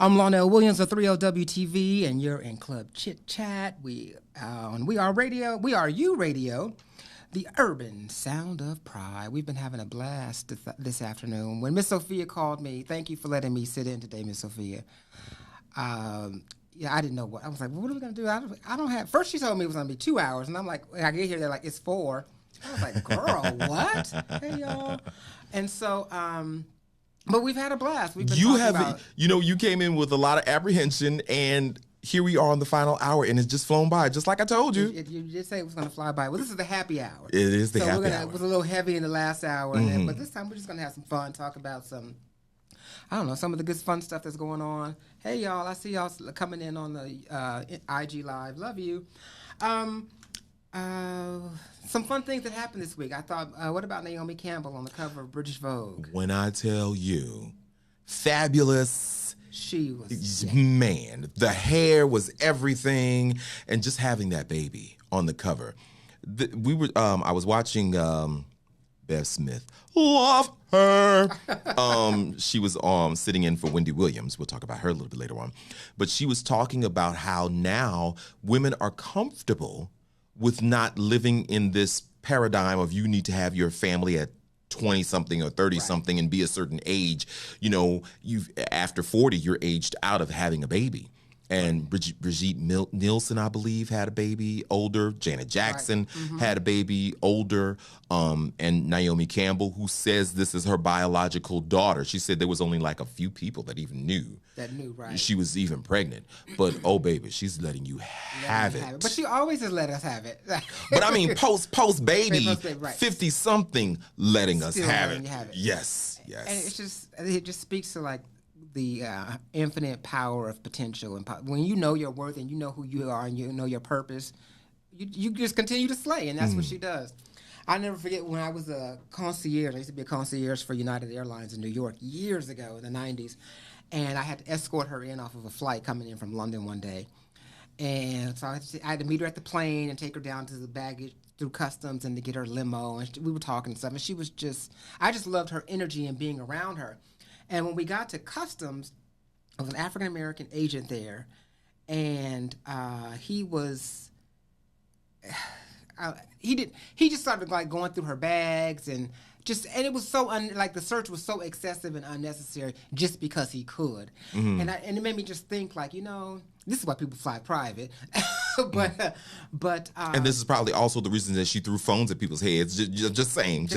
I'm Lonnell Williams of 3LWTV, and you're in Club Chit Chat. We are radio. We are you radio, the urban sound of pride. We've been having a blast this afternoon. When Miss Sophia called me, thank you for letting me sit in today, Miss Sophia. I didn't know what. I was like, well, what are we going to do? I don't have. First, she told me it was going to be 2 hours, and I'm like, when I get here, they're like, it's 4. I was like, girl, what? Hey, y'all. And so, but we've had a blast. We've been you came in with a lot of apprehension, and here we are on the final hour, and it's just flown by, just like I told you. You did say it was going to fly by. Well, this is the happy hour. It is the happy hour. It was a little heavy in the last hour, but this time we're just going to have some fun, talk about some of the good fun stuff that's going on. Hey, y'all, I see y'all coming in on the IG Live. Love you. Some fun things that happened this week. I thought, what about Naomi Campbell on the cover of British Vogue? When I tell you, fabulous. She was. Man, the hair was everything, and just having that baby on the cover. I was watching Bev Smith. Love her. She was sitting in for Wendy Williams. We'll talk about her a little bit later on. But she was talking about how now women are comfortable with not living in this paradigm of you need to have your family at 20-something or 30-something and be a certain age. You know, after 40, you're aged out of having a baby. And Brigitte Nielsen, I believe, had a baby, older. Janet Jackson had a baby, older. And Naomi Campbell, who says this is her biological daughter. She said there was only like a few people that even knew. Right. She was even pregnant. But, oh, baby, she's letting you have it. But she always has let us have it. But, I mean, post-baby, right. 50-something letting us have it. Yes. And it just speaks to, like, the infinite power of potential. And when you know your worth and you know who you are and you know your purpose, you just continue to slay, and that's what she does. I never forget when I was a concierge. I used to be a concierge for United Airlines in New York years ago in the 90s, and I had to escort her in off of a flight coming in from London one day. And so I had to meet her at the plane and take her down to the baggage through customs and to get her limo, and we were talking and stuff, and she was I just loved her energy and being around her. And when we got to customs, there was an African-American agent there, and he just started like going through her bags and it was so the search was so excessive and unnecessary just because he could. And it made me just think, like, this is why people fly private. but and this is probably also the reason that she threw phones at people's heads. Just saying.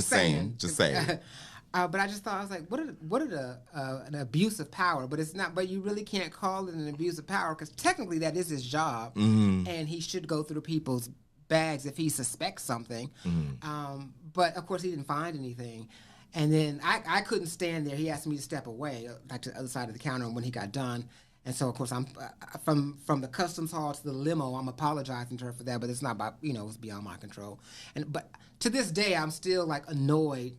But I just thought, I was like, what an abuse of power. But it's not. But you really can't call it an abuse of power because technically that is his job, and he should go through people's bags if he suspects something. But of course, he didn't find anything. And then I couldn't stand there. He asked me to step away, like to the other side of the counter. When he got done, and so of course I'm from the customs hall to the limo. I'm apologizing to her for that, but it's not about it's beyond my control. But to this day, I'm still like annoyed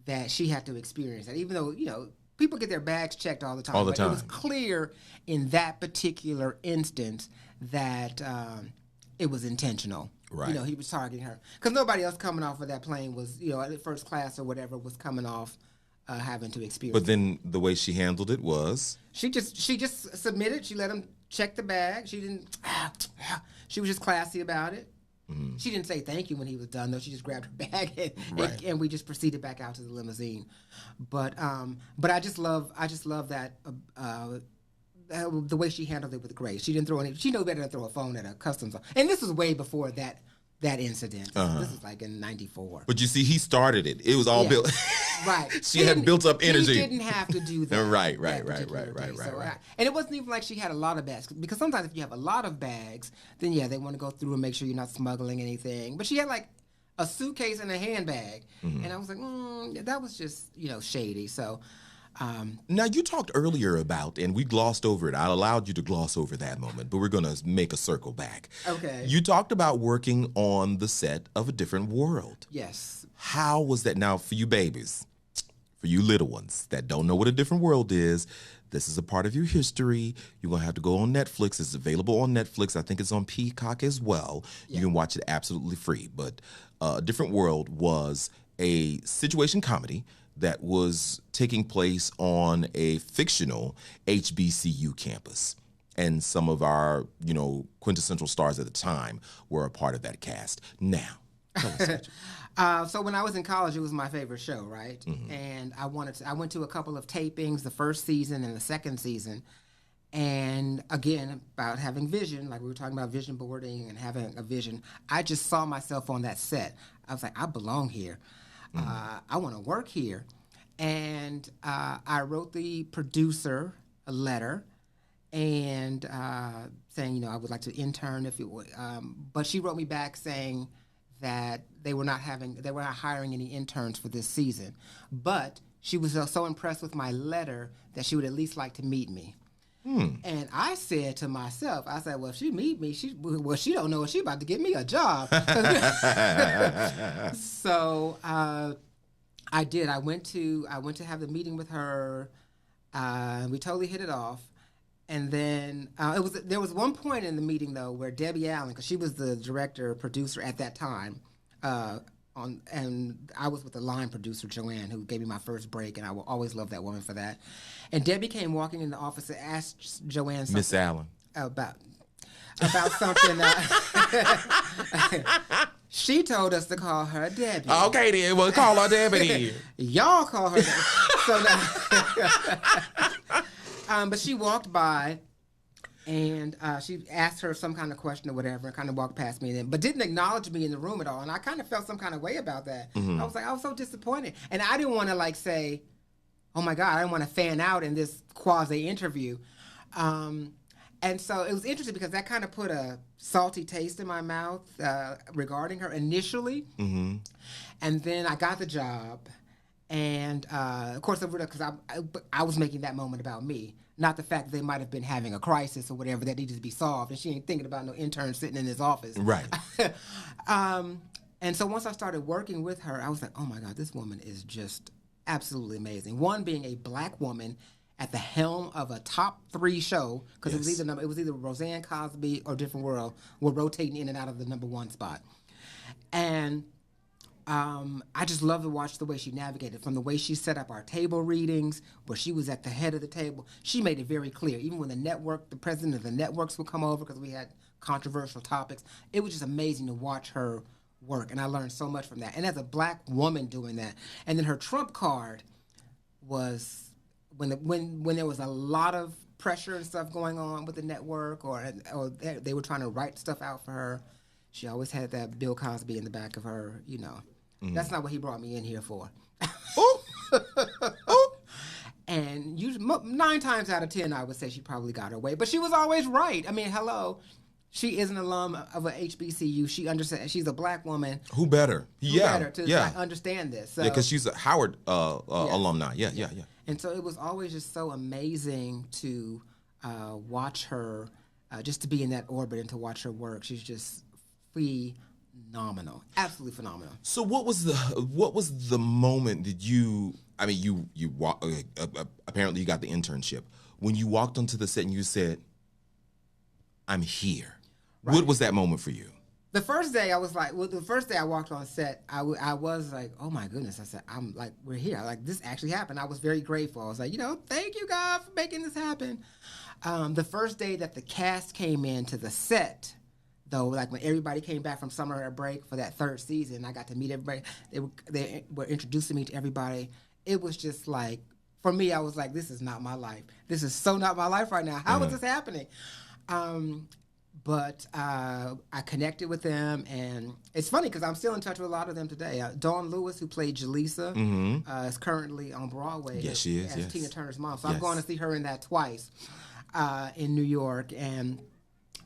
that she had to experience that, even though, people get their bags checked all the time. But it was clear in that particular instance that it was intentional. Right. He was targeting her. Because nobody else coming off of that plane was, first class or whatever, was coming off having to experience. But then the way she handled it was? She just submitted. She let him check the bag. She was just classy about it. She didn't say thank you when he was done, though. She just grabbed her bag and we just proceeded back out to the limousine. But I just love that the way she handled it with grace. She didn't throw any. She knew better than throw a phone at a customs. And this was way before that incident. This was like in '94. But you see, he started it. It was all built. Right. She had built up energy. He didn't have to do that. Right. And it wasn't even like she had a lot of bags. Because sometimes if you have a lot of bags, then they want to go through and make sure you're not smuggling anything. But she had like a suitcase and a handbag. And I was like, that was just, shady. So... now, you talked earlier about, and we glossed over it. I allowed you to gloss over that moment, but we're going to make a circle back. Okay. You talked about working on the set of A Different World. Yes. How was that? Now, for you babies, for you little ones that don't know what A Different World is, this is a part of your history. You're going to have to go on Netflix. It's available on Netflix. I think it's on Peacock as well. Yeah. You can watch it absolutely free. But A Different World was a situation comedy that was taking place on a fictional HBCU campus. And some of our, quintessential stars at the time were a part of that cast. Now, tell us. So when I was in college, it was my favorite show, right? Mm-hmm. And I went to a couple of tapings, the first season and the second season. And again, about having vision, like we were talking about vision boarding and having a vision, I just saw myself on that set. I was like, I belong here. I want to work here. And I wrote the producer a letter and saying, I would like to intern if it would. But she wrote me back saying that they were not hiring any interns for this season. But she was so impressed with my letter that she would at least like to meet me. And I said to myself, well, if she meet me, she don't know if she about to get me a job. So I did. I went to have the meeting with her. We totally hit it off. And then there was one point in the meeting though where Debbie Allen, because she was the director producer at that time, and I was with the line producer Joanne, who gave me my first break, and I will always love that woman for that. And Debbie came walking in the office and asked Joanne something. Miss Allen. About something. She told us to call her Debbie. Okay, then. Well, call her Debbie. Y'all call her Debbie. But she walked by, and she asked her some kind of question or whatever, and kind of walked past me, but didn't acknowledge me in the room at all. And I kind of felt some kind of way about that. Mm-hmm. I was so disappointed. And I didn't want to say, oh my God, I didn't want to fan out in this quasi interview. And so it was interesting because that kind of put a salty taste in my mouth regarding her initially. Mm-hmm. And then I got the job. And of course, because I was making that moment about me, not the fact that they might have been having a crisis or whatever that needed to be solved. And she ain't thinking about no intern sitting in his office. Right. And so once I started working with her, I was like, oh my God, this woman is just absolutely amazing. One, being a black woman at the helm of a top 3 show, because yes. it was either Roseanne, Cosby, or Different World were rotating in and out of the number 1 spot. And I just love to watch the way she navigated, from the way she set up our table readings, where she was at the head of the table. She made it very clear. Even when the president of the networks would come over, because we had controversial topics, it was just amazing to watch her work, and I learned so much from that. And as a black woman doing that, and then her trump card was when there was a lot of pressure and stuff going on with the network, or they were trying to write stuff out for her. She always had that Bill Cosby in the back of her, Mm-hmm. That's not what he brought me in here for. And 9 times out of 10, I would say she probably got her way. But she was always right. I mean, hello. She is an alum of a HBCU. She understands. She's a black woman. Who better? To understand this. So, because she's a Howard alumni. Yeah. And so it was always just so amazing to watch her, just to be in that orbit and to watch her work. She's just phenomenal, absolutely phenomenal. So what was the moment that you apparently you got the internship, when you walked onto the set and you said, I'm here? Right. What was that moment for you? The first day I was like, the first day I walked on set, I was like, oh my goodness. I said, I'm like, we're here. Like, this actually happened. I was very grateful. I was like, thank you, God, for making this happen. The first day that the cast came into the set, though, like when everybody came back from summer break for that 3rd season, I got to meet everybody. They were introducing me to everybody. It was just like, for me, I was like, this is not my life. This is so not my life right now. How is this happening? But I connected with them, and it's funny because I'm still in touch with a lot of them today. Dawn Lewis, who played Jaleesa, is currently on Broadway. Yes, she is. As Tina Turner's mom. So I'm going to see her in that twice in New York. And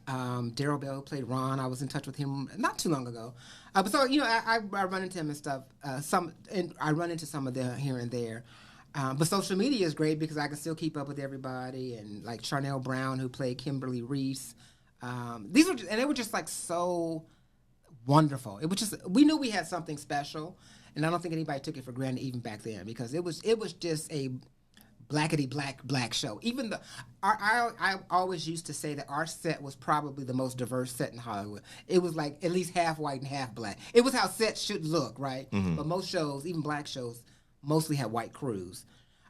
Darryl Bell, who played Ron, I was in touch with him not too long ago. But so I run into him and stuff. I run into some of them here and there. But social media is great because I can still keep up with everybody, and like Charnel Brown, who played Kimberly Reese. They were just like so wonderful. It was just, we knew we had something special, and I don't think anybody took it for granted even back then, because it was just a blackety black show. Even I always used to say that our set was probably the most diverse set in Hollywood. It was like at least half white and half black. It was how sets should look, right? Mm-hmm. But most shows, even black shows, mostly had white crews.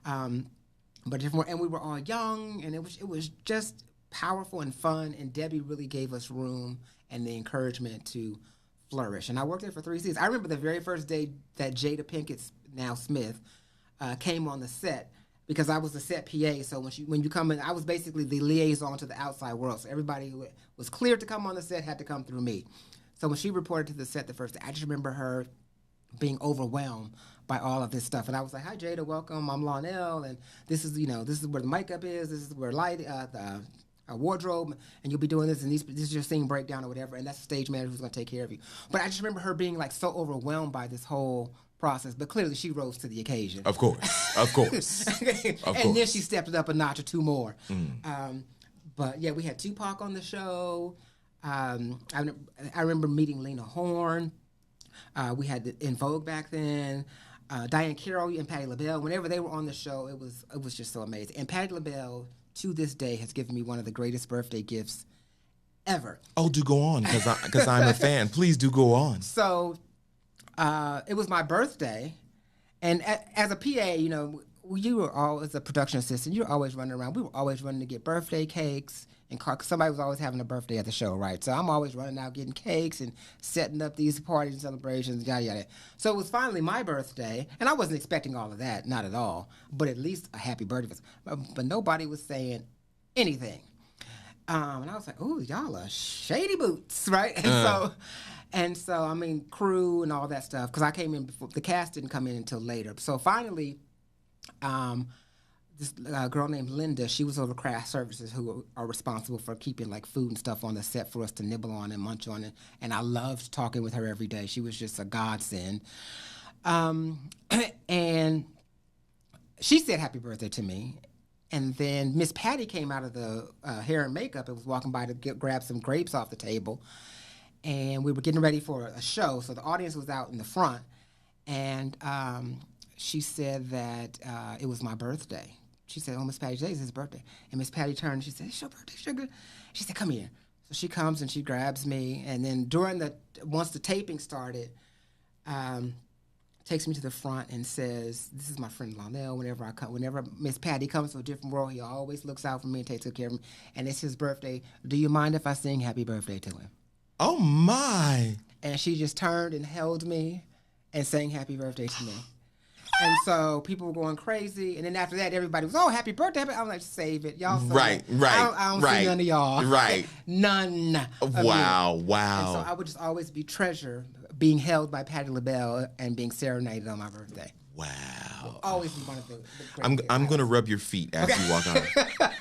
But different, and we were all young, and it was just powerful and fun. And Debbie really gave us room and the encouragement to flourish. And I worked there for 3 seasons. I remember the very first day that Jada Pinkett, now Smith, came on the set, because I was the set PA. So when you come in, I was basically the liaison to the outside world. So everybody who was cleared to come on the set had to come through me. So when she reported to the set the first day, I just remember her being overwhelmed by all of this stuff. And I was like, "Hi, Jada, welcome. I'm Lonnell, and this is where the makeup is. This is where the wardrobe, and you'll be doing this, and this is your scene breakdown or whatever, and that's the stage manager who's going to take care of you." But I just remember her being like so overwhelmed by this whole process, but clearly she rose to the occasion. Of course. And then she stepped it up a notch or two more. But yeah, we had Tupac on the show. I remember meeting Lena Horne. We had In Vogue back then. Diane Carroll and Patti LaBelle. Whenever they were on the show, it was just so amazing. And Patti LaBelle, to this day, has given me one of the greatest birthday gifts ever. Oh, do go on, because I'm a fan. Please do go on. So it was my birthday, and as a PA, you were always a production assistant. You were always running around. We were always running to get birthday cakes, and somebody was always having a birthday at the show, right? So I'm always running out getting cakes and setting up these parties and celebrations, yada, yada. So it was finally my birthday, and I wasn't expecting all of that, not at all, but at least a happy birthday. But nobody was saying anything. And I was like, "Ooh, y'all are shady boots," right? And so, I mean, crew and all that stuff, because I came in before, the cast didn't come in until later. So finally, this girl named Linda, she was over craft services, who are responsible for keeping like food and stuff on the set for us to nibble on and munch on it. And I loved talking with her every day. She was just a godsend. And she said happy birthday to me. And then Miss Patty came out of the hair and makeup and was walking by to grab some grapes off the table. And we were getting ready for a show, so the audience was out in the front. And she said that it was my birthday. She said, "Oh, Miss Patty, today's his birthday." And Miss Patty turned and she said, "It's your birthday, sugar." She said, "Come here." So she comes and she grabs me. And then once the taping started, takes me to the front and says, "This is my friend Lonnell. Whenever Miss Patty comes to a different world, he always looks out for me and takes good care of me. And it's his birthday. Do you mind if I sing happy birthday to him?" Oh, my. And she just turned and held me and sang happy birthday to me. And so people were going crazy. And then after that, everybody was, "Oh, happy birthday." I'm like, "Save it. Y'all Right. I don't see none of y'all." Right. None of Wow. you. Wow. And so I would just always be treasured being held by Patti LaBelle and being serenaded on my birthday. Wow. Will always be one of the I'm going to rub your feet as you walk out.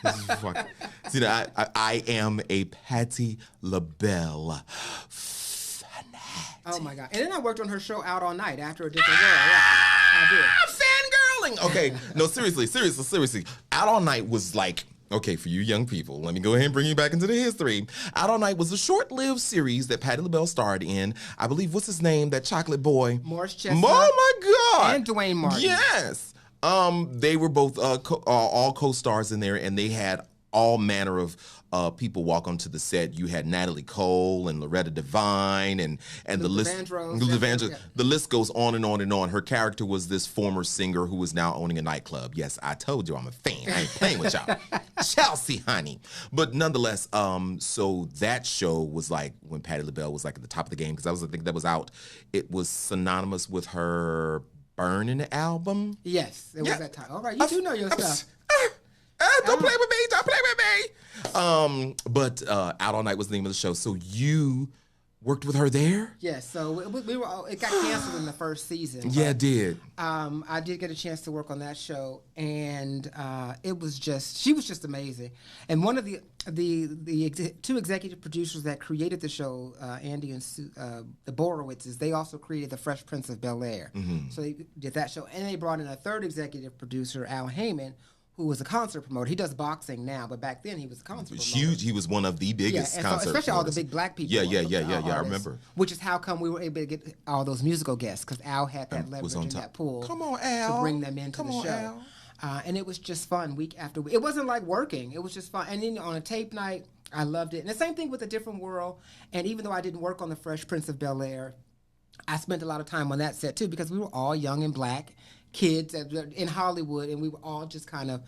This is fucking, see, I am a Patti LaBelle fanatic. Oh, my God. And then I worked on her show Out All Night after A Different World. Yeah, I did. Fangirling. Okay. No, seriously. Out All Night was like, okay, for you young people, let me go ahead and bring you back into the history. Out All Night was a short-lived series that Patti LaBelle starred in. I believe, what's his name? That chocolate boy. Morris Chestnut. Oh, my God. And Dwayne Martin. Yes. They were both all co-stars in there, and they had all manner of people walk onto the set. You had Natalie Cole and Loretta Devine and the list. The list goes on and on and on. Her character was this former singer who is now owning a nightclub. Yes, I told you I'm a fan. I ain't playing with y'all. Chelsea, honey. But nonetheless, so that show was like when Patti LaBelle was like at the top of the game, because I think that was out. It was synonymous with her Burning album. Yes, it was that time. All right, you do know your stuff. Don't play with me. But Out All Night was the name of the show. So you worked with her there? Yes. So it got canceled in the first season. Yeah, it did. I did get a chance to work on that show, and she was just amazing. And one of the two executive producers that created the show, Andy and the Borowitzes, they also created The Fresh Prince of Bel-Air. Mm-hmm. So they did that show, and they brought in a third executive producer, Al Heyman, who was a concert promoter. He does boxing now, but back then he was a concert promoter. Huge. He was one of the biggest concert especially promoters. All the big black people. Yeah, I remember. Which is how come we were able to get all those musical guests, because Al had that leverage and that pull. Come on, Al. To bring them into the show. And it was just fun week after week. It wasn't like working. It was just fun. And then on a tape night, I loved it. And the same thing with A Different World. And even though I didn't work on The Fresh Prince of Bel-Air, I spent a lot of time on that set too, because we were all young and black, kids in Hollywood, and we were all just kind of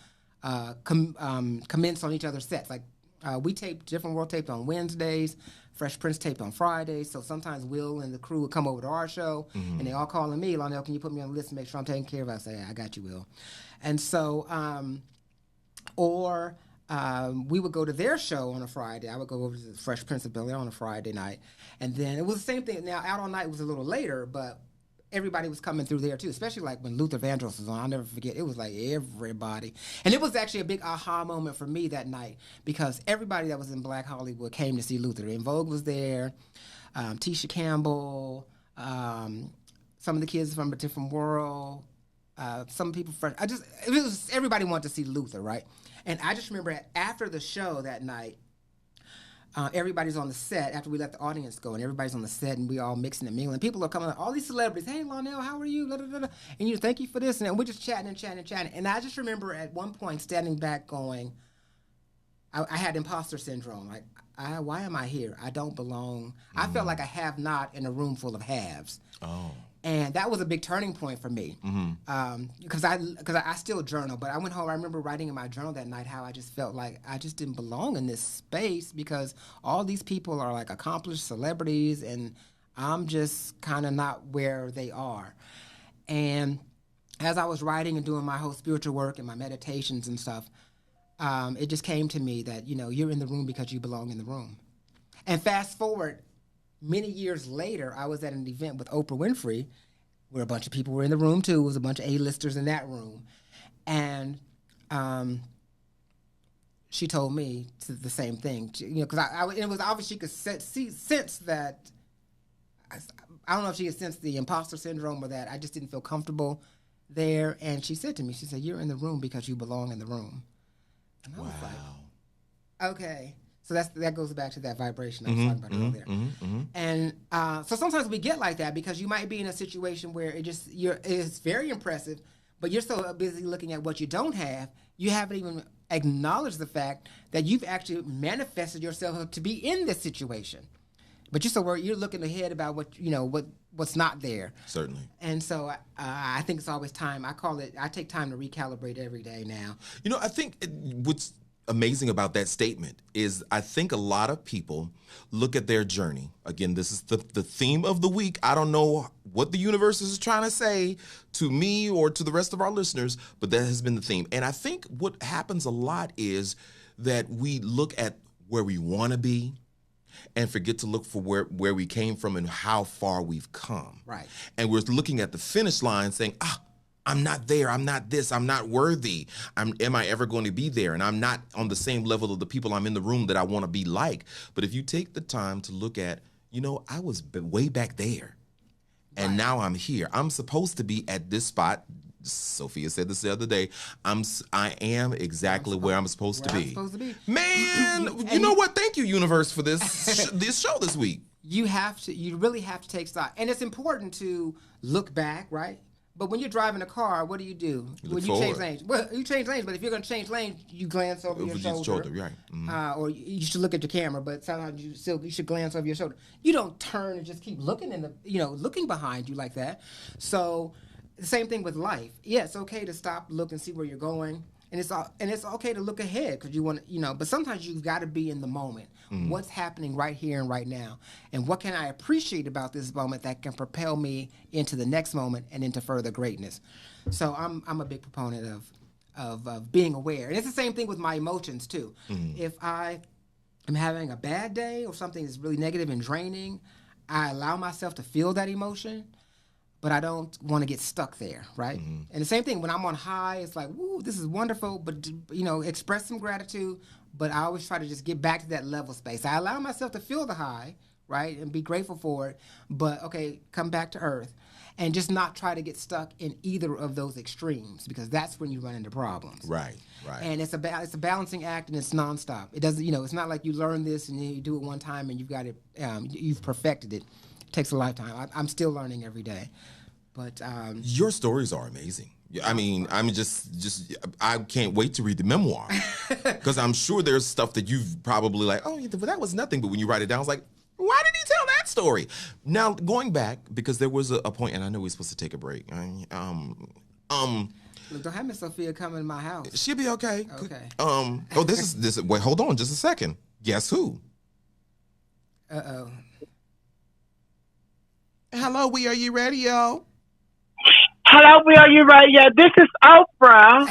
commence on each other's sets. Like we taped Different World taped on Wednesdays, Fresh Prince taped on Fridays. So sometimes Will and the crew would come over to our show, and they all calling me, Lonnell, can you put me on the list and make sure I'm taking care of it? I say, I got you, Will. And so, we would go to their show on a Friday. I would go over to the Fresh Prince of Bel-Air on a Friday night. And then it was the same thing. Now, Out All Night was a little later, but everybody was coming through there, too, especially like when Luther Vandross was on. I'll never forget. It was like everybody. And it was actually a big aha moment for me that night because everybody that was in Black Hollywood came to see Luther. En Vogue was there, Tisha Campbell, some of the kids from A Different World, some people fresh. Everybody wanted to see Luther, right? And I just remember after the show that night, everybody's on the set after we let the audience go, and everybody's on the set, and we all mixing and mingling. People are coming, all these celebrities. Hey, Lonnell, how are you? Da, da, da, da. And you thank you for this, and we're just chatting and chatting and chatting. And I just remember at one point standing back, going, I had imposter syndrome. Like, why am I here? I don't belong. I felt like a have not in a room full of haves. Oh. And that was a big turning point for me, because I still journal. But I went home. I remember writing in my journal that night how I just felt like I just didn't belong in this space because all these people are like accomplished celebrities, and I'm just kind of not where they are. And as I was writing and doing my whole spiritual work and my meditations and stuff, it just came to me that you're in the room because you belong in the room. And fast forward. Many years later, I was at an event with Oprah Winfrey where a bunch of people were in the room, too. It was a bunch of A-listers in that room. And she told me the same thing. Because it was obvious she could sense that. I don't know if she could sense the imposter syndrome or that. I just didn't feel comfortable there. And she said to me, she said, you're in the room because you belong in the room. And I was like, okay. So that goes back to that vibration I was talking about earlier. And so sometimes we get like that because you might be in a situation where it's very impressive, but you're so busy looking at what you don't have, you haven't even acknowledged the fact that you've actually manifested yourself to be in this situation. But you're so worried, you're looking ahead about what's not there. Certainly. And so I think it's always time. I take time to recalibrate every day now. I think what's amazing about that statement is I think a lot of people look at their journey. Again, this is the theme of the week. I don't know what the universe is trying to say to me or to the rest of our listeners, but that has been the theme. And I think what happens a lot is that we look at where we want to be and forget to look for where we came from and how far we've come. Right. And we're looking at the finish line saying, I'm not there. I'm not this. I'm not worthy. Am I ever going to be there? And I'm not on the same level of the people I'm in the room that I want to be like. But if you take the time to look at, I was way back there, and now I'm here. I'm supposed to be at this spot. Sophia said this the other day. I am exactly where I'm supposed to be. Man, you know what? Thank you, universe, for this this show this week. You really have to take stock, and it's important to look back, right? But when you're driving a car, what do? When you change lanes? Well, you change lanes, but if you're going to change lanes, you glance over your shoulder. Right. Or you should look at your camera, but sometimes you should glance over your shoulder. You don't turn and just keep looking looking behind you like that. So the same thing with life. Yeah, it's okay to stop, look, and see where you're going. And it's okay to look ahead because you want to, but sometimes you've got to be in the moment. What's happening right here and right now? And what can I appreciate about this moment that can propel me into the next moment and into further greatness? So I'm a big proponent of being aware. And it's the same thing with my emotions too. If I am having a bad day or something that's really negative and draining, I allow myself to feel that emotion. But I don't want to get stuck there, right? And the same thing, when I'm on high, it's like, woo, this is wonderful, but, express some gratitude, but I always try to just get back to that level space. I allow myself to feel the high, right, and be grateful for it, but, okay, come back to earth, and just not try to get stuck in either of those extremes, because that's when you run into problems. Right. And it's a balancing act, and it's nonstop. It doesn't, it's not like you learn this and you do it one time and you've got it, you've perfected it. Takes a lifetime. I'm still learning every day, but your stories are amazing. I mean, I'm just I can't wait to read the memoir because I'm sure there's stuff that you've probably like, oh, that was nothing. But when you write it down, it's like, why did he tell that story? Now going back, because there was a point, and I know we're supposed to take a break. Look, don't have Miss Sophia come in my house. She'll be okay. Okay. This. Wait, hold on, just a second. Guess who? Uh-oh. Hello, We Are You Radio. Hello, We Are You Radio. This is Oprah.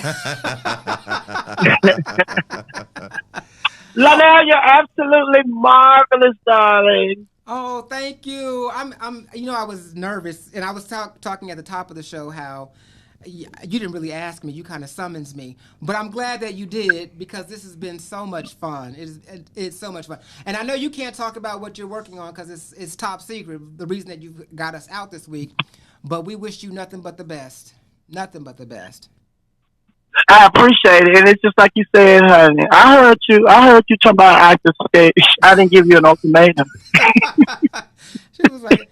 Lonnell, you're absolutely marvelous, darling. Oh, thank you. I'm. You know, I was nervous, and I was talking at the top of the show how you didn't really ask me. You kind of summons me, but I'm glad that you did because this has been so much fun. It's so much fun, and I know you can't talk about what you're working on because it's top secret. The reason that you got us out this week, but we wish you nothing but the best. Nothing but the best. I appreciate it, and it's just like you said, honey. I heard you talking about actor stage. I didn't give you an ultimatum. She was like,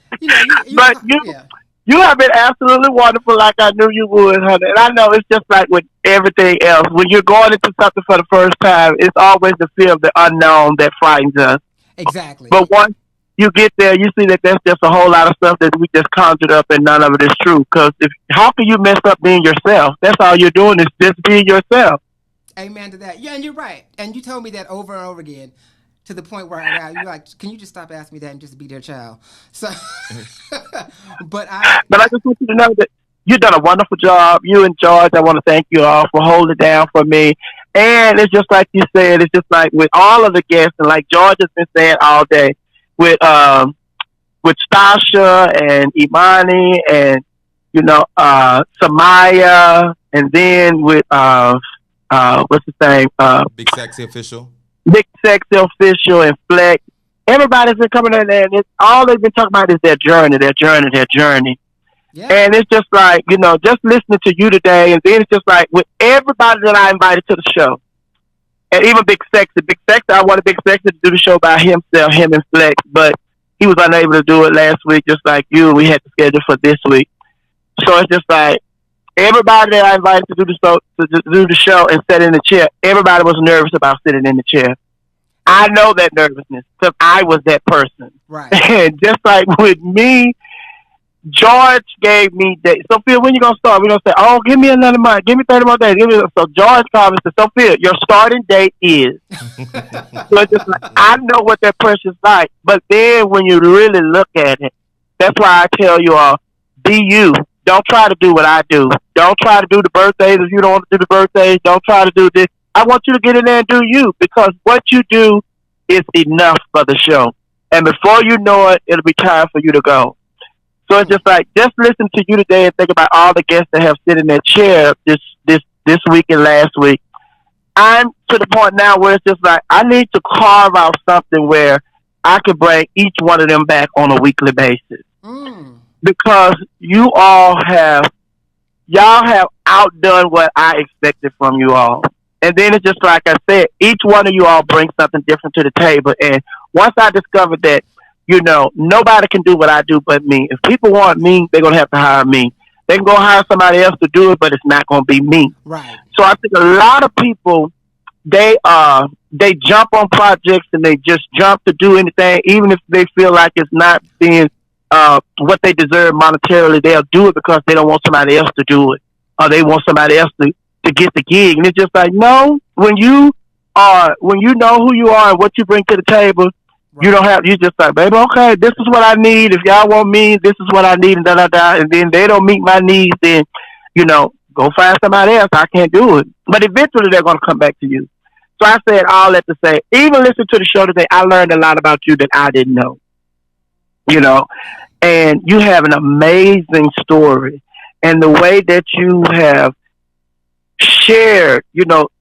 you have been absolutely wonderful, like I knew you would, honey. And I know it's just like with everything else. When you're going into something for the first time, it's always the fear of the unknown that frightens us. Exactly. But once you get there, you see that there's just a whole lot of stuff that we just conjured up, and none of it is true. Because how can you mess up being yourself? That's all you're doing is just being yourself. Amen to that. Yeah, and you're right. And you told me that over and over again, to the point where you're like, can you just stop asking me that and just be their child? So, but I just want you to know that you've done a wonderful job. You and George, I want to thank you all for holding it down for me. And it's just like you said, it's just like with all of the guests, and like George has been saying all day, with Stasha and Imani and Samaya, and then with what's his name? Big Sexy Official. Big Sexy Official and Flex. Everybody's been coming in there, and all they've been talking about is their journey. Yeah. And it's just like, just listening to you today, and then it's just like with everybody that I invited to the show, and even Big Sexy, I wanted Big Sexy to do the show by himself, him and Flex, but he was unable to do it last week, just like you, and we had to schedule for this week. So it's just like, everybody that I invited to do the show and sit in the chair, everybody was nervous about sitting in the chair. I know that nervousness because I was that person. Right. And just like with me, George gave me dates. Sophia, when you going to start? We're going to say, oh, give me another month. Give me 30 more days. So George called me and said, Sophia, your starting date is. So it's just like, I know what that pressure's like. But then when you really look at it, that's why I tell you all, be you. Don't try to do what I do. Don't try to do the birthdays if you don't want to do the birthdays. Don't try to do this. I want you to get in there and do you, because what you do is enough for the show. And before you know it, it'll be time for you to go. So it's just like, just listen to you today and think about all the guests that have sit in their chair this week and last week. I'm to the point now where it's just like, I need to carve out something where I can bring each one of them back on a weekly basis. Because y'all have outdone what I expected from you all. And then it's just like I said, each one of you all brings something different to the table. And once I discovered that, nobody can do what I do but me. If people want me, they're going to have to hire me. They can go hire somebody else to do it, but it's not going to be me. Right. So I think a lot of people, they jump on projects and they just jump to do anything, even if they feel like it's not being what they deserve monetarily. They'll do it because they don't want somebody else to do it, or they want somebody else to get the gig. And it's just like, no, when you know who you are and what you bring to the table, right. You just like, baby, okay, this is what I need. If y'all want me, this is what I need, and da-da-da. And then they don't meet my needs, then, go find somebody else. I can't do it. But eventually they're going to come back to you. So I said all that to say, even listen to the show today, I learned a lot about you that I didn't know. And you have an amazing story. And the way that you have shared,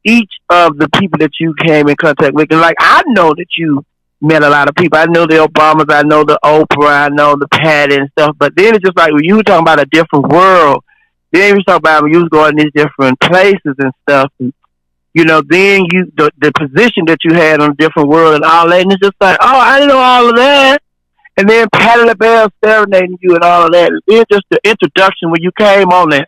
each of the people that you came in contact with. And like, I know that you met a lot of people. I know the Obamas, I know the Oprah, I know the Patty and stuff. But then it's just like when you were talking about a different world, then you talk about when you was going to these different places and stuff. And, then the position that you had on a different world and all that. And it's just like, oh, I didn't know all of that. And then Patty LaBelle serenading you and all of that. And then just the introduction when you came on there.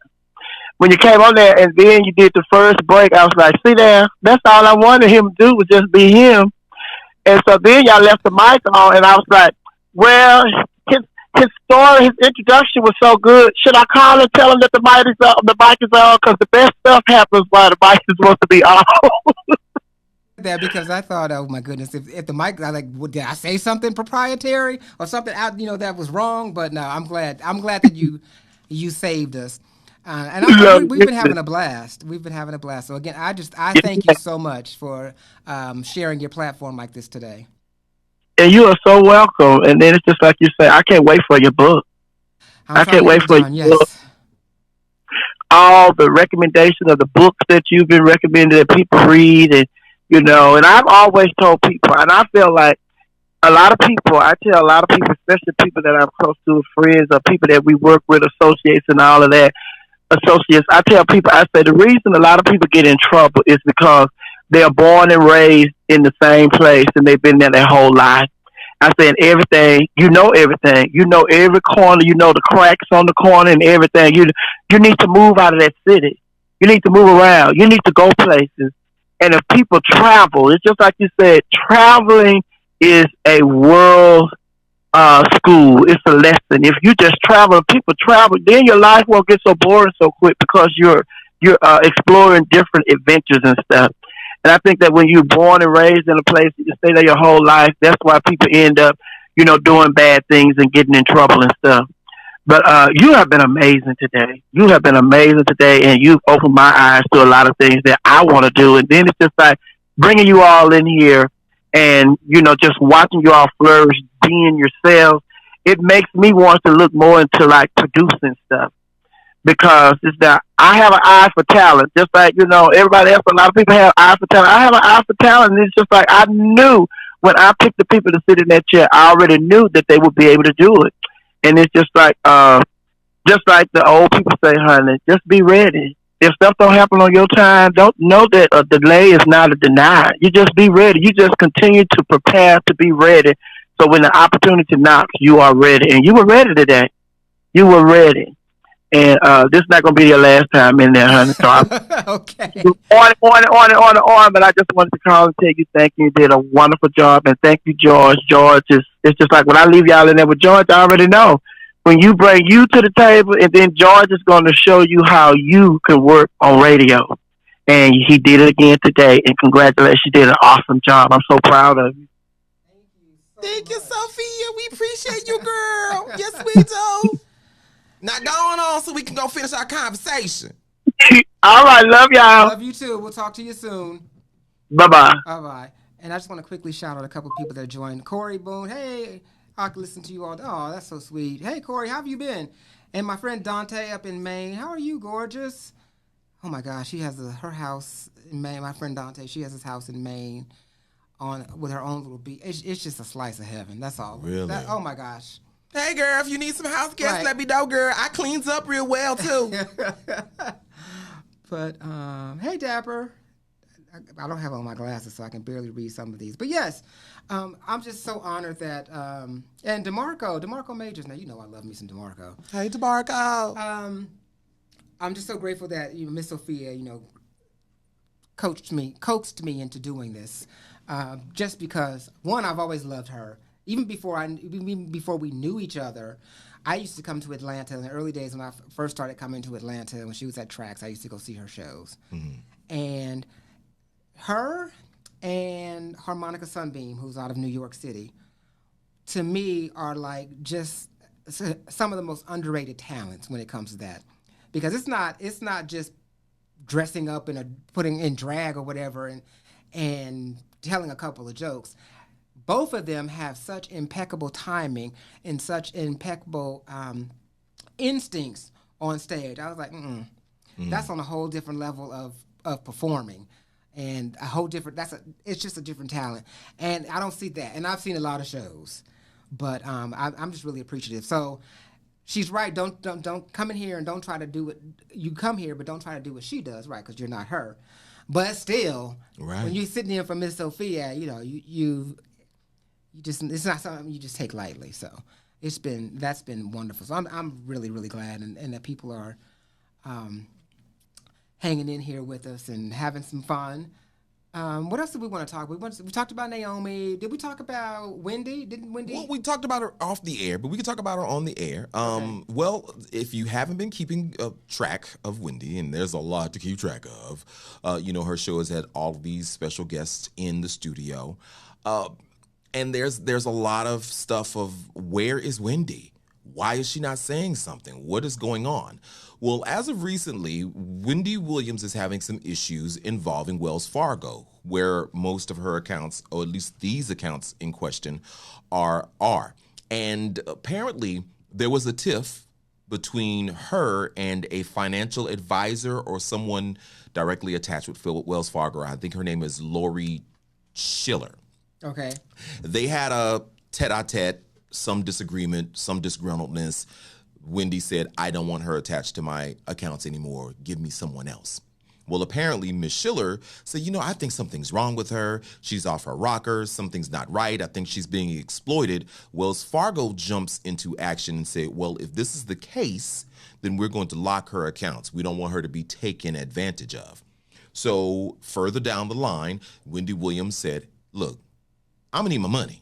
When you came on there and then you did the first break, I was like, see there, that's all I wanted him to do was just be him. And so then y'all left the mic on, and I was like, well, his story, his introduction was so good. Should I call and tell him that the mic is on? The mic is on because the best stuff happens while the mic is supposed to be off. That because I thought, oh my goodness, if the mic, I like, did I say something proprietary or something out, that was wrong? But no, I'm glad that you saved us, we've been having a blast. We've been having a blast. So again, I thank you so much for sharing your platform like this today. And you are so welcome. And then it's just like you say, I can't wait for your book. I can't wait for your book. All the recommendations of the books that you've been recommending that people read, and and I've always told people, and I feel like a lot of people, I tell a lot of people, especially people that I'm close to, friends or people that we work with, associates and all of that, I tell people, I say the reason a lot of people get in trouble is because they are born and raised in the same place and they've been there their whole life. I said everything, everything. You know every corner, the cracks on the corner and everything. You need to move out of that city. You need to move around. You need to go places. And if people travel, it's just like you said, traveling is a world school. It's a lesson. If you just travel, people travel, then your life won't get so boring so quick because you're exploring different adventures and stuff. And I think that when you're born and raised in a place that you stay there your whole life, that's why people end up, doing bad things and getting in trouble and stuff. But you have been amazing today. You have been amazing today, and you've opened my eyes to a lot of things that I want to do. And then it's just like bringing you all in here and, just watching you all flourish, being yourselves. It makes me want to look more into, like, producing stuff. Because it's that I have an eye for talent, just like everybody else. A lot of people have an eye for talent. I have an eye for talent, and it's just like I knew when I picked the people to sit in that chair. I already knew that they would be able to do it, and it's just like the old people say, honey, just be ready. If stuff don't happen on your time, don't know that a delay is not a deny. You just be ready. You just continue to prepare to be ready. So when the opportunity knocks, you are ready, and you were ready today. You were ready. And this is not going to be your last time in there, honey. So okay. On. But I just wanted to call and tell you thank you. You did a wonderful job. And thank you, George. George it's just like when I leave y'all in there with George, I already know. When you bring you to the table, and then George is going to show you how you can work on radio. And he did it again today. And congratulations. You did an awesome job. I'm so proud of you. Thank you, Sophia. We appreciate you, girl. Yes, we do. Now going on so we can go finish our conversation. All right, love y'all. Love you too. We'll talk to you soon. Bye-bye. Bye-bye. And I just want to quickly shout out a couple of people that joined. Corey Boone, hey, I can listen to you all. Oh, that's so sweet. Hey, Corey, how have you been? And my friend Dante up in Maine. How are you, gorgeous? Oh, my gosh, she has her house in Maine. My friend Dante, she has his house in Maine with her own little beach. It's just a slice of heaven. That's all. Really? Oh, my gosh. Hey, girl, if you need some house guests, right. Let me know, girl. I cleans up real well, too. But, hey, Dapper. I don't have on my glasses, so I can barely read some of these. But, yes, I'm just so honored that, and DeMarco Majors. Now, I love me some DeMarco. Hey, DeMarco. I'm just so grateful that, Miss Sophia, coaxed me into doing this. Just because, one, I've always loved her. Even before we knew each other, I used to come to Atlanta in the early days when I first started coming to Atlanta. When she was at Trax, I used to go see her shows. Mm-hmm. And her and Harmonica Sunbeam, who's out of New York City, to me are like just some of the most underrated talents when it comes to that. Because it's not just dressing up and putting in drag or whatever and telling a couple of jokes. Both of them have such impeccable timing and such impeccable instincts on stage. I was like, that's on a whole different level of performing, and a whole different. It's just a different talent, and I don't see that. And I've seen a lot of shows, but I'm just really appreciative. So she's right. Don't come in here and don't try to do what you come here, but don't try to do what she does, right? Because you're not her. But still, right. When you're sitting in for Miss Sophia, you just, it's not something you just take lightly. So that's been wonderful. So I'm really, really glad and that people are hanging in here with us and having some fun. What else did we want to talk? We talked about Naomi. Did we talk about Wendy? Didn't Wendy? Well, we talked about her off the air, but we can talk about her on the air. Well, if you haven't been keeping track of Wendy, and there's a lot to keep track of, her show has had all of these special guests in the studio, and there's a lot of stuff of where is Wendy? Why is she not saying something? What is going on? Well, as of recently, Wendy Williams is having some issues involving Wells Fargo, where most of her accounts, or at least these accounts in question, are. And apparently, there was a tiff between her and a financial advisor or someone directly attached with Wells Fargo. I think her name is Lori Schiller. Okay. They had a tete-a-tete, some disagreement, some disgruntledness. Wendy said, I don't want her attached to my accounts anymore. Give me someone else. Well, apparently, Ms. Schiller said, I think something's wrong with her. She's off her rocker. Something's not right. I think she's being exploited. Wells Fargo jumps into action and said, well, if this is the case, then we're going to lock her accounts. We don't want her to be taken advantage of. So further down the line, Wendy Williams said, look, I'm going to need my money.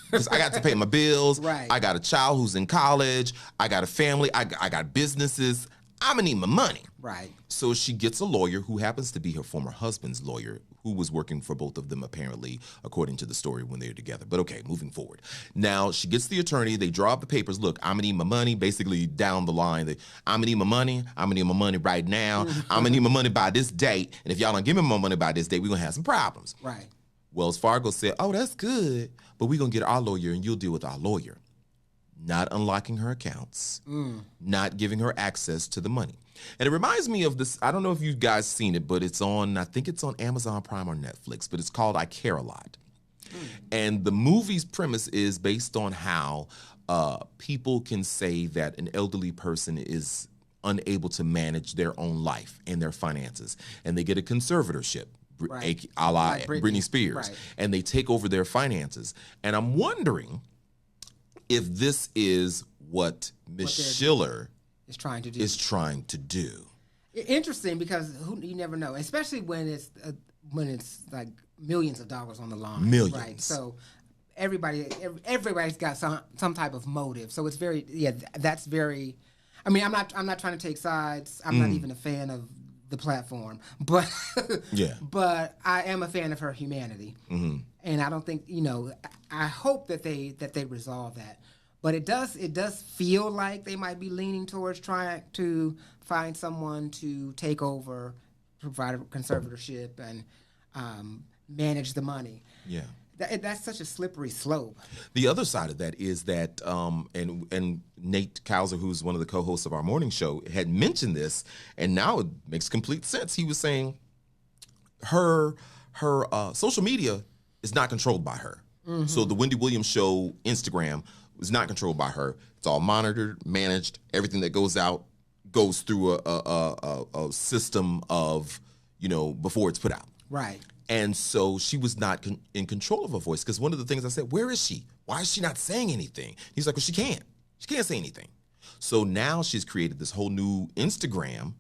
Because I got to pay my bills. Right. I got a child who's in college. I got a family. I got businesses. I'm going to need my money. Right. So she gets a lawyer who happens to be her former husband's lawyer, who was working for both of them, apparently, according to the story when they were together. But okay, moving forward. Now, she gets the attorney. They draw up the papers. Look, I'm going to need my money. Basically, down the line, I'm going to need my money. I'm going to need my money right now. I'm going to need my money by this date. And if y'all don't give me my money by this date, we're going to have some problems. Right. Wells Fargo said, oh, that's good, but we're going to get our lawyer and you'll deal with our lawyer. Not unlocking her accounts, not giving her access to the money. And it reminds me of this, I don't know if you guys seen it, but I think it's on Amazon Prime or Netflix, but it's called I Care a Lot. And the movie's premise is based on how people can say that an elderly person is unable to manage their own life and their finances, and they get a conservatorship. Right. A la Like Britney Spears, right. and they take over their finances. And I'm wondering if this is what Ms. Schiller is trying to do. Interesting, because you never know, especially when it's like millions of dollars on the line. Millions. Right. So everybody's got some type of motive. So it's that's very. I mean, I'm not trying to take sides. I'm not even a fan of the platform, but but I am a fan of her humanity, and I don't think I hope that they resolve that. But it does feel like they might be leaning towards trying to find someone to take over, provide a conservatorship, and manage the money. Yeah. That's such a slippery slope. The other side of that is that, and Nate Kauser, who's one of the co-hosts of our morning show, had mentioned this, and now it makes complete sense. He was saying her social media is not controlled by her. So the Wendy Williams show Instagram was not controlled by her. It's all monitored, managed. Everything that goes out goes through a system of, before it's put out. Right. And so she was not in control of her voice, because one of the things I said, where is she? Why is she not saying anything? He's like, well, she can't. She can't say anything. So now she's created this whole new Instagram.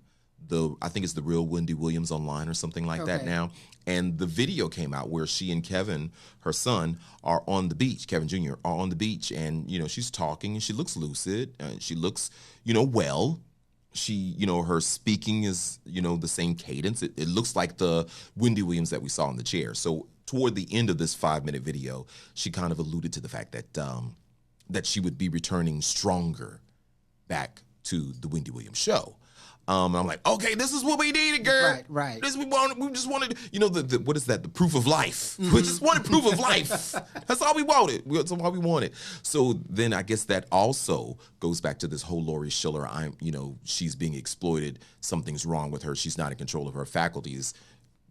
I think it's The Real Wendy Williams Online or something like that now. And the video came out where she and Kevin, her son, are on the beach. Kevin Jr. are on the beach. And, she's talking and she looks lucid. And she looks, well. She, her speaking is, the same cadence. It looks like the Wendy Williams that we saw in the chair. So toward the end of this 5-minute video, she kind of alluded to the fact that that she would be returning stronger back to the Wendy Williams show. And I'm like, okay, this is what we needed, girl. Right. This we wanted. We just wanted, the what is that? The proof of life. We just wanted proof of life. That's all we wanted. That's all we wanted. So then I guess that also goes back to this whole Lori Schiller. She's being exploited. Something's wrong with her. She's not in control of her faculties.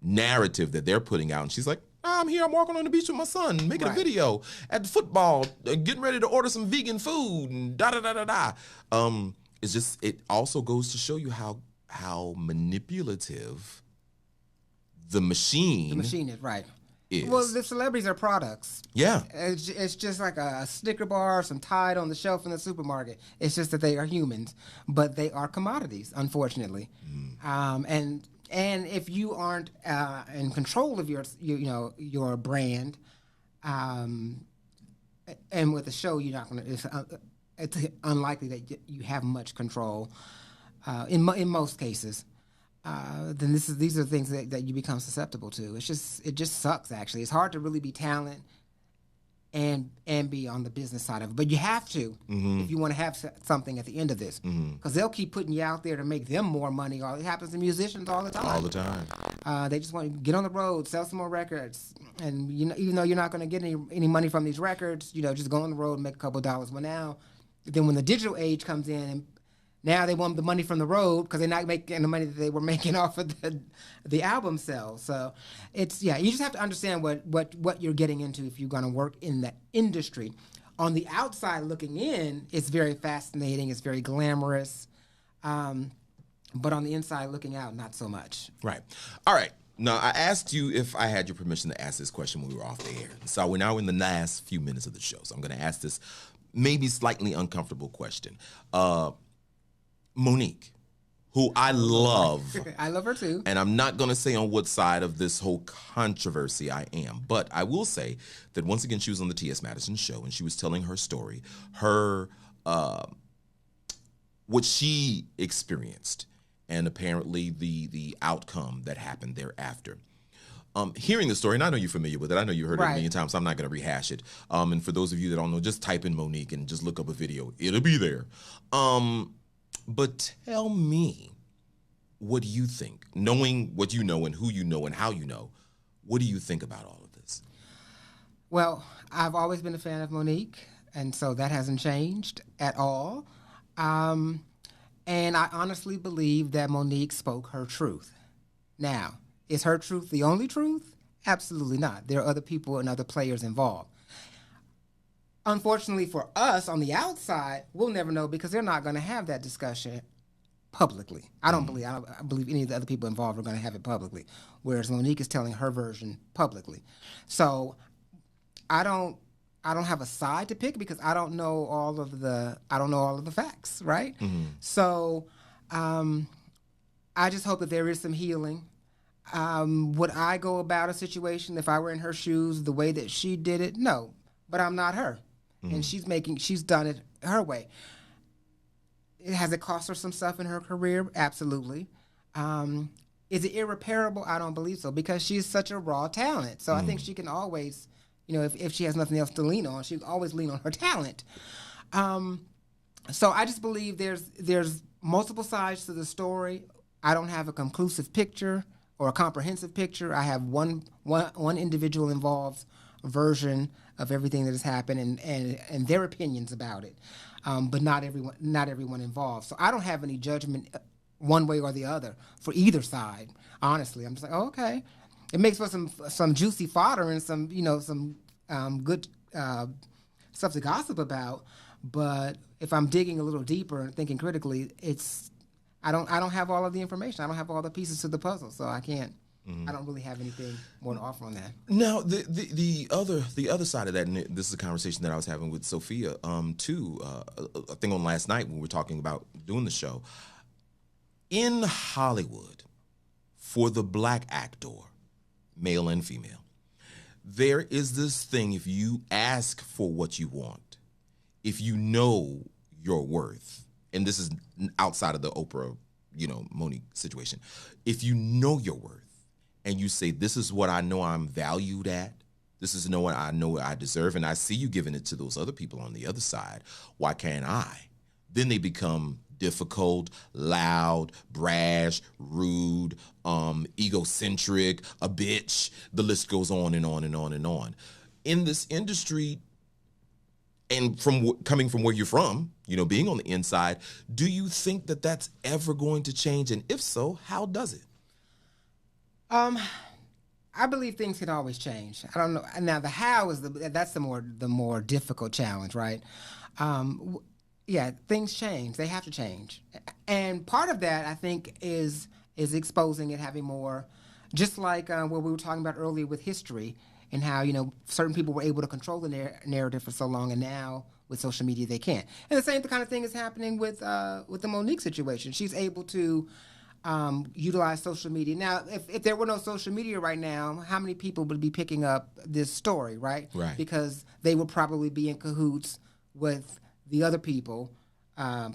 Narrative that they're putting out, and she's like, I'm here. I'm walking on the beach with my son, making a video at the football, getting ready to order some vegan food, and da da da da da. It's just, it also goes to show you how manipulative the machine is, right. is. Well, the celebrities are products. Yeah. It's just like a Snicker bar, some Tide on the shelf in the supermarket. It's just that they are humans, but they are commodities, unfortunately. And And if you aren't in control of your brand, and with a show, you're not going to. It's unlikely that you have much control. In most cases, then these are things that you become susceptible to. It just sucks. Actually, it's hard to really be talent and be on the business side of it. But you have to if you want to have something at the end of this, because they'll keep putting you out there to make them more money. It happens to musicians all the time. All the time. They just want to get on the road, sell some more records, and even though you're not going to get any money from these records, just go on the road and make a couple of dollars. Well, then when the digital age comes in, and now they want the money from the road because they're not making the money that they were making off of the album sales. So you just have to understand what you're getting into if you're going to work in that industry. On the outside looking in, it's very fascinating. It's very glamorous. But on the inside looking out, not so much. Right. All right. Now, I asked you if I had your permission to ask this question when we were off the air. So we're now in the last few minutes of the show. So I'm going to ask this maybe slightly uncomfortable question. Monique, who I love. I love her too. And I'm not going to say on what side of this whole controversy I am, but I will say that once again, she was on the T.S. Madison show and she was telling her story, what she experienced, and apparently the outcome that happened thereafter. Hearing the story, and I know you're familiar with it. I know you heard it a million times, so I'm not going to rehash it. And for those of you that don't know, just type in Monique and just look up a video. It'll be there. But tell me, what do you think? Knowing what you know and who you know and how you know, what do you think about all of this? Well, I've always been a fan of Monique, and so that hasn't changed at all. And I honestly believe that Monique spoke her truth. Now, is her truth the only truth? Absolutely not. There are other people and other players involved. Unfortunately for us on the outside, we'll never know because they're not going to have that discussion publicly. I believe any of the other people involved are going to have it publicly, whereas Monique is telling her version publicly. So I don't have a side to pick because I don't know all of the facts, right? So I just hope that there is some healing. Would I go about a situation if I were in her shoes the way that she did it? No, but I'm not her. And she's done it her way. Has it cost her some stuff in her career? Absolutely. Is it irreparable? I don't believe so because she's such a raw talent. So I think she can always, if she has nothing else to lean on, she can always lean on her talent. So I just believe there's multiple sides to the story. I don't have a conclusive picture or a comprehensive picture. I have one individual involved version of everything that has happened and their opinions about it, but not everyone involved. So I don't have any judgment one way or the other for either side. Honestly, I'm just like, oh, okay, it makes for some juicy fodder and some good stuff to gossip about. But if I'm digging a little deeper and thinking critically, I don't have all of the information. I don't have all the pieces to the puzzle, so I can't. I don't really have anything more to offer on that. Now, the other side of that, and this is a conversation that I was having with Sophia too. I think on last night when we were talking about doing the show. In Hollywood, for the black actor, male and female, there is this thing: if you ask for what you want, if you know your worth, and this is outside of the Oprah, Monique situation, if you know your worth. And you say, this is what I know I'm valued at. This is what I know I deserve. And I see you giving it to those other people on the other side. Why can't I? Then they become difficult, loud, brash, rude, egocentric, a bitch. The list goes on and on and on and on. In this industry, and coming from where you're from, being on the inside, do you think that that's ever going to change? And if so, how does it? I believe things can always change. I don't know. Now the how is that's the more difficult challenge, right? Things change. They have to change, and part of that I think is exposing it, having more, just like what we were talking about earlier with history and how certain people were able to control the narrative for so long, and now with social media they can't. And the same kind of thing is happening with the Monique situation. She's able to utilize social media. Now, if there were no social media right now, how many people would be picking up this story, right? Right. Because they would probably be in cahoots with the other people,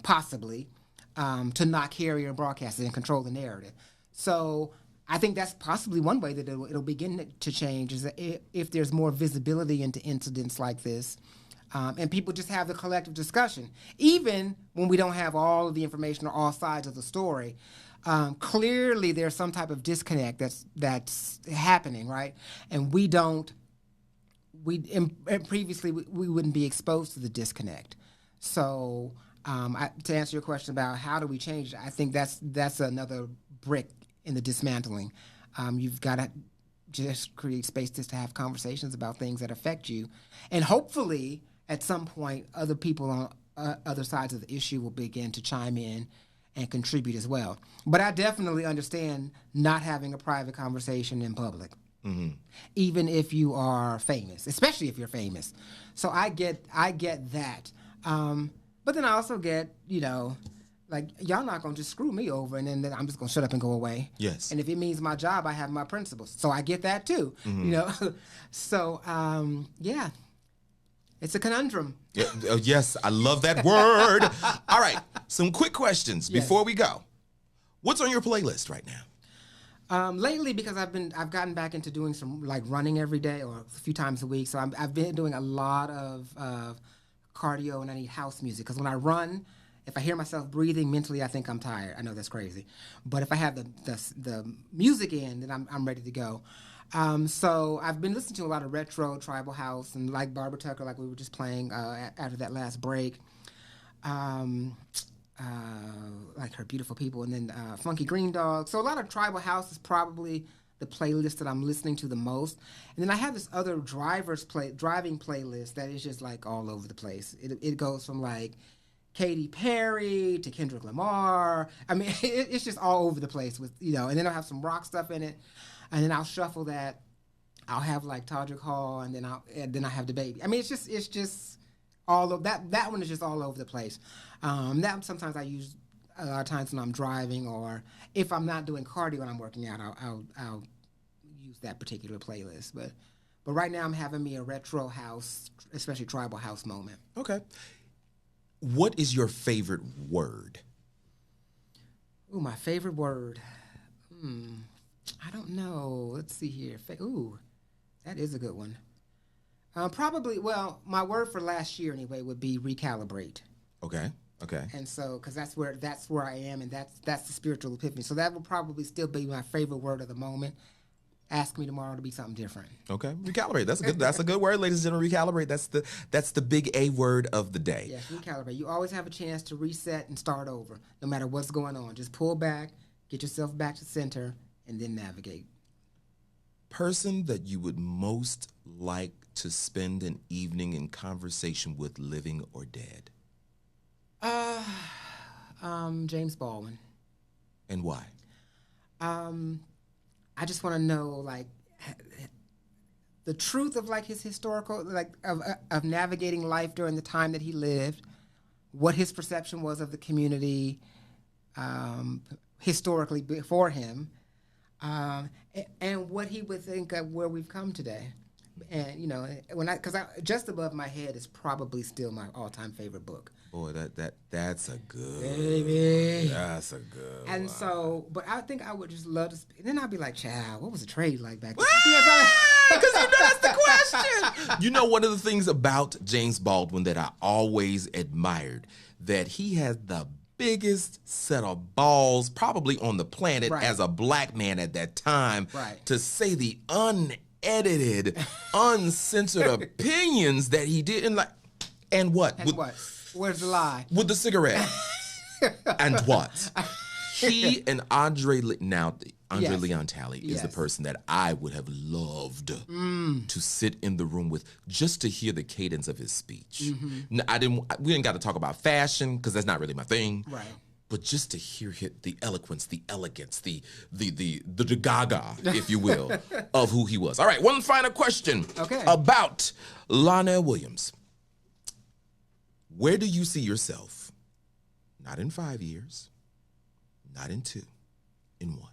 possibly, to not carry or broadcast it and control the narrative. So I think that's possibly one way that it'll begin to change, is that if there's more visibility into incidents like this, and people just have the collective discussion. Even when we don't have all of the information or all sides of the story, clearly there's some type of disconnect that's happening, right? And previously we wouldn't be exposed to the disconnect. So to answer your question about how do we change it, I think that's another brick in the dismantling. You've got to just create space to have conversations about things that affect you, and hopefully at some point other people on other sides of the issue will begin to chime in and contribute as well. But I definitely understand not having a private conversation in public, even if you are famous, especially if you're famous. So I get that. But then I also get, like, y'all not going to just screw me over and then I'm just going to shut up and go away. Yes. And if it means my job, I have my principles. So I get that too, So, yeah, it's a conundrum. Yeah, yes, I love that word. All right, some quick questions before we go. What's on your playlist right now? Lately, because I've gotten back into doing some like running every day or a few times a week. So I've been doing a lot of cardio, and I need house music, because when I run, if I hear myself breathing mentally, I think I'm tired. I know that's crazy, but if I have the music in, then I'm ready to go. So I've been listening to a lot of retro tribal house, and like Barbara Tucker, like we were just playing after that last break. Like Her Beautiful People, and then Funky Green Dog. So a lot of tribal house is probably the playlist that I'm listening to the most. And then I have this other driving playlist that is just like all over the place. It goes from like Katy Perry to Kendrick Lamar. I mean, it's just all over the place with, and then I'll have some rock stuff in it. And then I'll shuffle that. I'll have like Todrick Hall, and then I have the baby. I mean, it's just all of that. That one is just all over the place. That sometimes I use a lot of times when I'm driving, or if I'm not doing cardio and I'm working out, I'll use that particular playlist. But right now I'm having me a retro house, especially tribal house moment. Okay. What is your favorite word? Ooh, my favorite word. I don't know. Let's see here. Ooh, that is a good one. Probably, well, my word for last year anyway would be recalibrate. Okay. And so, because that's where I am, and that's the spiritual epiphany. So that will probably still be my favorite word of the moment. Ask me tomorrow to be something different. Okay, recalibrate. That's a good. That's a good word, ladies and gentlemen. Recalibrate. That's the big A word of the day. Yes, recalibrate. You always have a chance to reset and start over, no matter what's going on. Just pull back, get yourself back to center, and then navigate. Person that you would most like to spend an evening in conversation with, living or dead? James Baldwin. And why? I just want to know, like, the truth of, like, his historical, like, of navigating life during the time that he lived, what his perception was of the community historically before him, and what he would think of where we've come today. And, because Just Above My Head is probably still my all-time favorite book. Boy, that's a good. Baby. That's a good And one. so, but I think I would just love to. Then I'd be like, child, what was the trade like back then? Because that's the question. One of the things about James Baldwin that I always admired, that he had the biggest set of balls probably on the planet as a black man at that time to say the unedited, uncensored opinions that he did. And what? Where's the lie? With the cigarette. And what? He and Andre Leon Talley is the person that I would have loved to sit in the room with, just to hear the cadence of his speech. We didn't got to talk about fashion, because that's not really my thing. Right. But just to hear the eloquence, the elegance, the gaga, if you will, of who he was. All right, one final question about Lonnell Willaims. Where do you see yourself? Not in 5 years, not in 2, in one.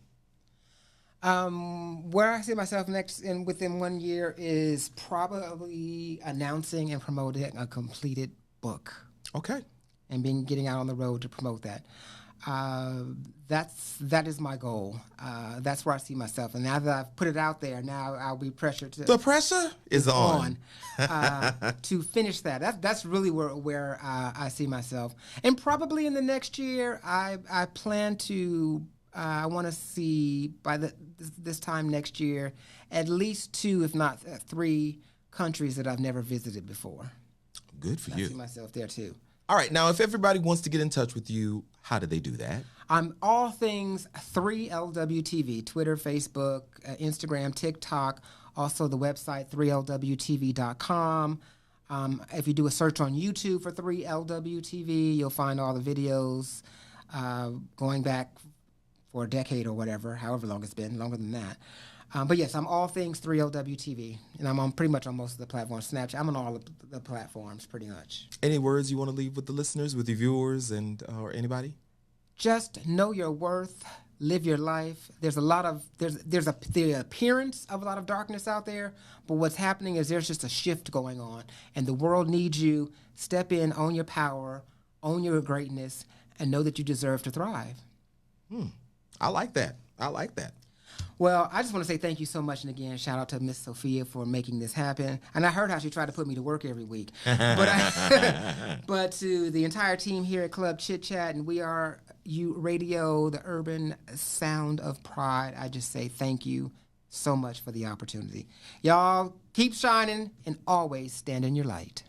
Where I see myself next within 1 year is probably announcing and promoting a completed book. Okay. And getting out on the road to promote that. That is my goal. That's where I see myself. And now that I've put it out there, now I'll be pressured to. The pressure is on. To finish that. That's really where I see myself. And probably in the next year, I plan to. I want to see by this time next year at least 2, if not 3, countries that I've never visited before. Good for you. I see myself there too. All right. Now, if everybody wants to get in touch with you, how do they do that? I'm all things 3LWTV, Twitter, Facebook, Instagram, TikTok, also the website 3LWTV.com. If you do a search on YouTube for 3LWTV, you'll find all the videos going back for a decade or whatever, however long it's been, longer than that. But yes, I'm all things 3LWTV, and I'm pretty much on most of the platforms. Snapchat, I'm on all of the platforms pretty much. Any words you want to leave with the listeners, with your viewers, and or anybody? Just know your worth, live your life. There's the appearance of a lot of darkness out there, but what's happening is there's just a shift going on, and the world needs you. Step in, own your power, own your greatness, and know that you deserve to thrive. I like that. I like that. Well, I just want to say thank you so much, and again, shout out to Miss Sophia for making this happen. And I heard how she tried to put me to work every week. But to the entire team here at Club Chit Chat, and We Are You Radio, the urban sound of pride, I just say thank you so much for the opportunity. Y'all keep shining and always stand in your light.